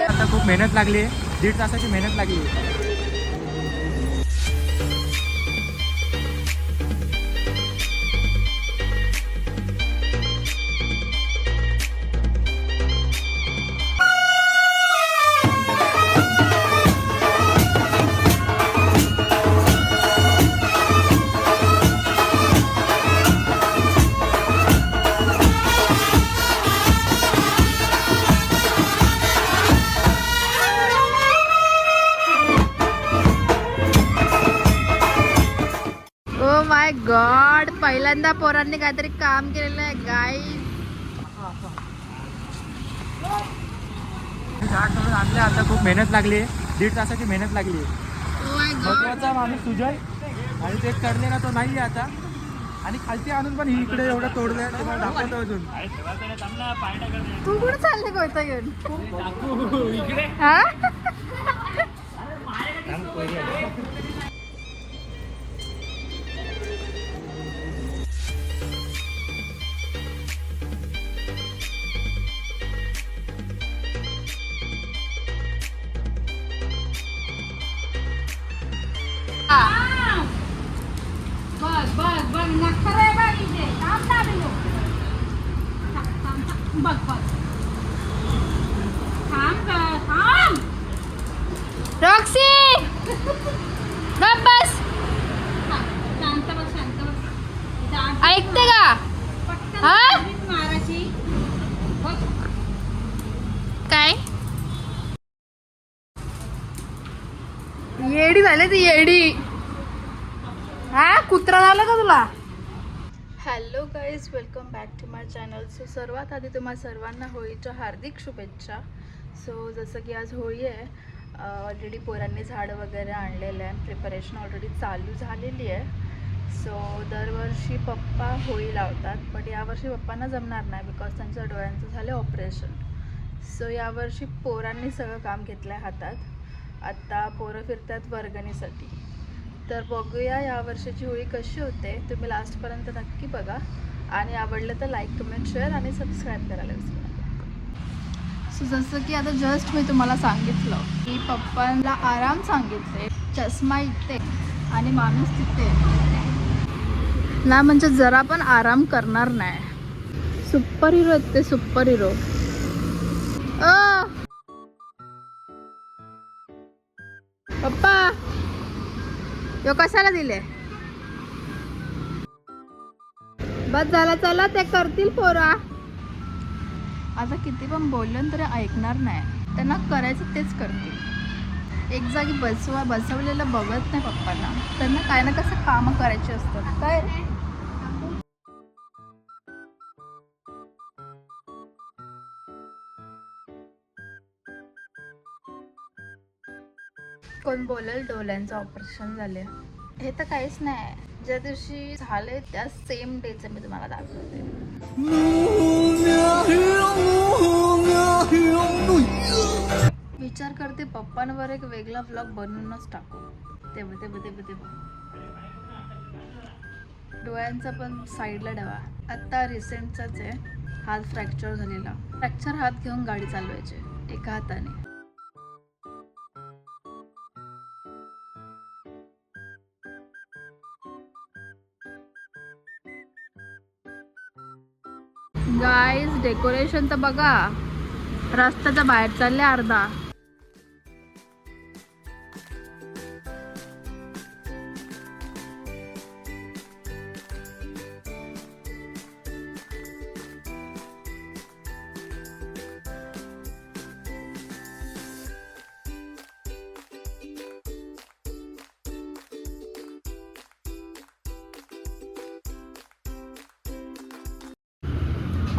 आता खूप मेहनत लागली, 1.5 तासाची मेहनत लागली. माय गॉड, पहिल्यांदा पोरांनी काहीतरी काम केलेलं आहे गाईज. झाड सोडून आणले, आता खूप मेहनत लागली, 1.5 तासाची मेहनत लागली. महत्वाचा माणूस सुजय आणि ते करले ना तो नाही आता. आणि खालती आणून पण ही इकडे एवढं तोडलंय, तुम्हाला दाखवतो अजून. तू कुठे चालले कोयता घेऊन? हा रॉक्सी गप बस. ऐकते का? हा काय येडी झाली ती येडी. हा कुत्रा झाला का तुला? Hello guys, welcome back to my channel. So सर्वात आधी तुम्हा सर्वांना होळीच्या हार्दिक शुभेच्छा. सो जसं की आज होळी आहे, ऑलरेडी पोरांनी झाडं वगैरे आणलेलं आहे, प्रिपरेशन ऑलरेडी चालू झालेली आहे. सो दरवर्षी पप्पा होळी लावतात, बट यावर्षी पप्पांना जमणार नाही बिकॉज त्यांच्या डोळ्यांचं झालं ऑपरेशन. सो यावर्षी पोरांनी सगळं काम घेतलं आहे हातात. आत्ता पोरं फिरतात वर्गणीसाठी. तर बघूया यावर्षीची होळी कशी होते. तुम्ही लास्टपर्यंत नक्की बघा आणि आवडलं तर लाईक, कमेंट, शेअर आणि सबस्क्राईब करायला विसरू नका. सो जसं की आता जस्ट मी तुम्हाला सांगितलं की पप्पांना आराम सांगितले, चष्मा इथे आणि माणूस तिथे ना, म्हणजे जरा पण आराम करणार नाही. सुपर हिरो आहेत ते, सुपर हिरो. पप्पा यो कशाला दिले? बस झाला, चला ते करतील पोरा. आता किती पण बोललं तरी ऐकणार नाही, त्यांना करायचं तेच करतील. एक जागी बसवलेलं बघत नाही पप्पांना. त्यांना काय ना कसं कामं करायची असतात. काय कोण बोलेल डोळ्यांचं ऑपरेशन झाले, हे तर काहीच नाही. ज्या दिवशी झाले त्या सेम डेचं मी तुम्हाला दाखवते. विचार करते पप्पांवर एक वेगळा व्लॉग बनवूनच टाकू. तेव्हा डोळ्यांचा पण साईडला ठेवा. आत्ता रिसेंटचाच आहे, हात फ्रॅक्चर झालेला. फ्रॅक्चर हात घेऊन गाडी चालवायची एका हाताने. गाईज डेकोरेशन तर बघा, रस्त्याच्या बाहेर चालले अर्धा.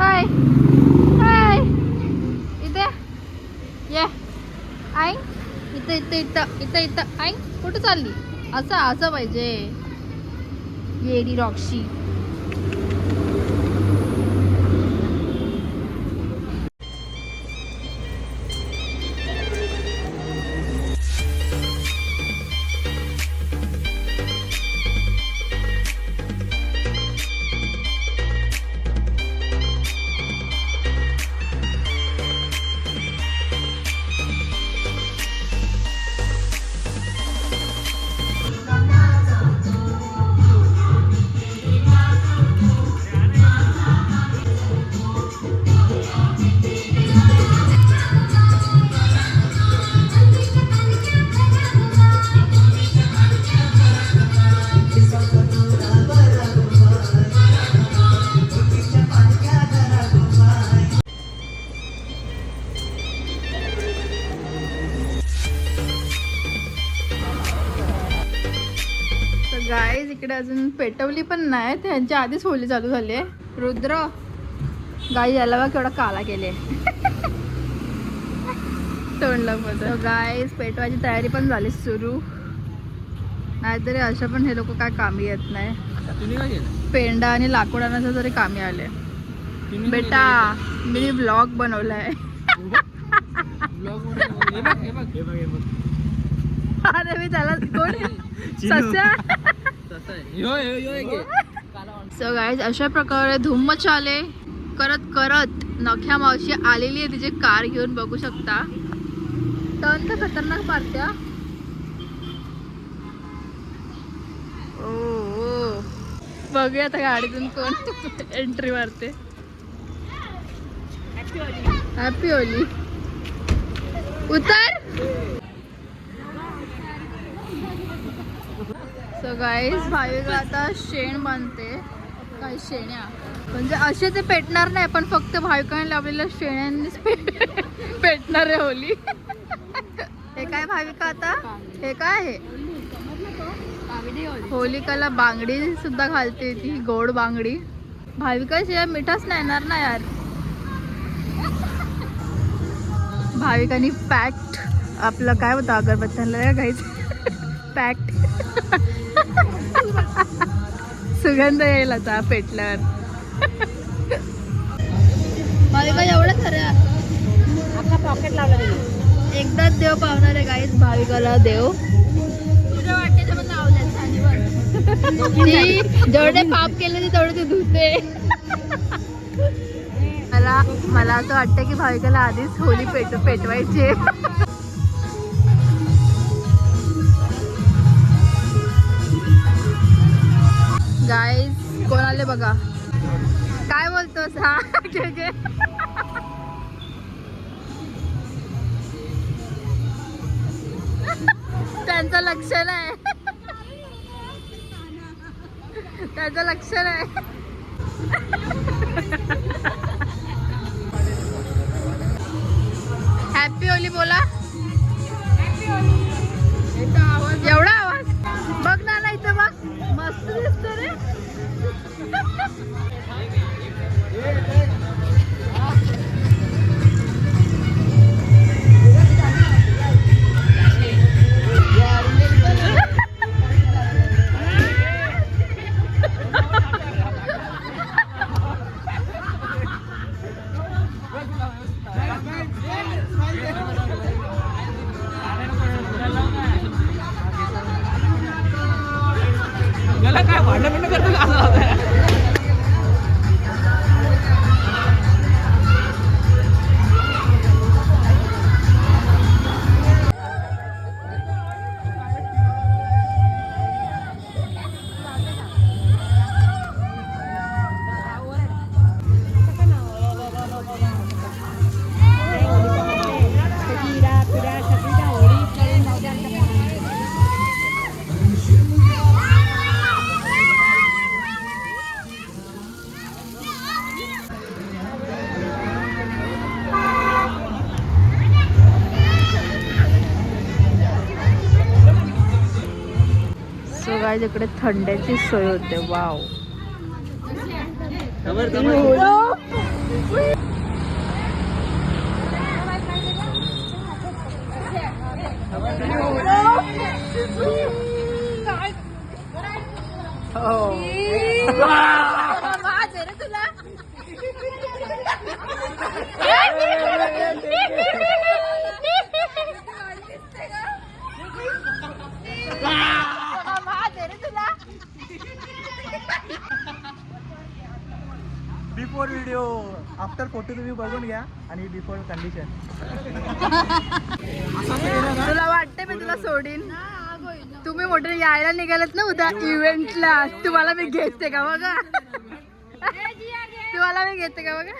हाय हाय, इथे ये. आई इथं इथं इथं इथं इथं. आई कुठं चालली? असं पाहिजे येडी रॉक्सी. गाईज इकडे अजून पेटवली पण नाही, त्यांच्या आधीच होली चालू झाली आहे. रुद्र गाई याला बघ केवढा काला केले तोंडला पण. गाईज पेटवायची तयारी पण झाली सुरू, नाहीतरी अशा पण हे लोक काय कामी येत नाही. पेंडा आणि लाकूड आणायचं तरी कामी आले. बेटा मी ब्लॉग बनवलाय. अरे मी त्याला कोण सो गाईज अशा प्रकारे धूम मचाले करत करत नख्या मावशी आलेली आहे तिची कार घेऊन. बघू शकता टर्न तर खतरनाक मारत्या. ओ बघूया आता गाडीतून कोण एंट्री मारते. Happy Holy. उतर. सो गाईज भाविका आता शेण बांधते. काही शेण्या म्हणजे असे ते पेटणार नाही, पण फक्त भाविकाने लावलेल्या शेण्यांनीच पेटणार आहे होली. हे काय भाविका आता हे काय आहे? होलिकाला बांगडी सुद्धा घालते ती, गोड बांगडी. भाविका शिवाय मिठाच नाही येणार ना यार. भाविकांनी पॅक्ट आपलं काय होतं अगरबत्त्यांना घ्यायचं पॅक्ट. सुगंध येईल आता पेटल्यावर. भाविका एवढं खरं आपला पॉकेट लावला गेली. एकदाच देव पावणार आहे गाईज भाविकाला देव. तुझ्या वाटेचं पण लावलं ती जेवढे पाप केले ते तेवढे ती धुते. मला असं वाटतं की भाविकाला आधीच होली पेटवायची. गाईज कोण आले बघा. काय बोलतोस? हा घे. त्यांचं लक्ष नाही, त्याचं लक्ष नाही. हॅपी होली बोला. एवढा आवाज बघ ना. इथं बघ मस्त दिसतो रे. काय भांडण करतो का? गाईज इकडे थंड्याची सोय होते. Wow. Before video after photo तुम्ही बघून घ्या आणि बिफोर कंडिशन. तुला वाटते मी तुला सोडीन? तुम्ही मोठे यायला निघालात ना उद्या इव्हेंटला, तुम्हाला मी घेते का बघा. तुम्हाला मी घेते का बघा.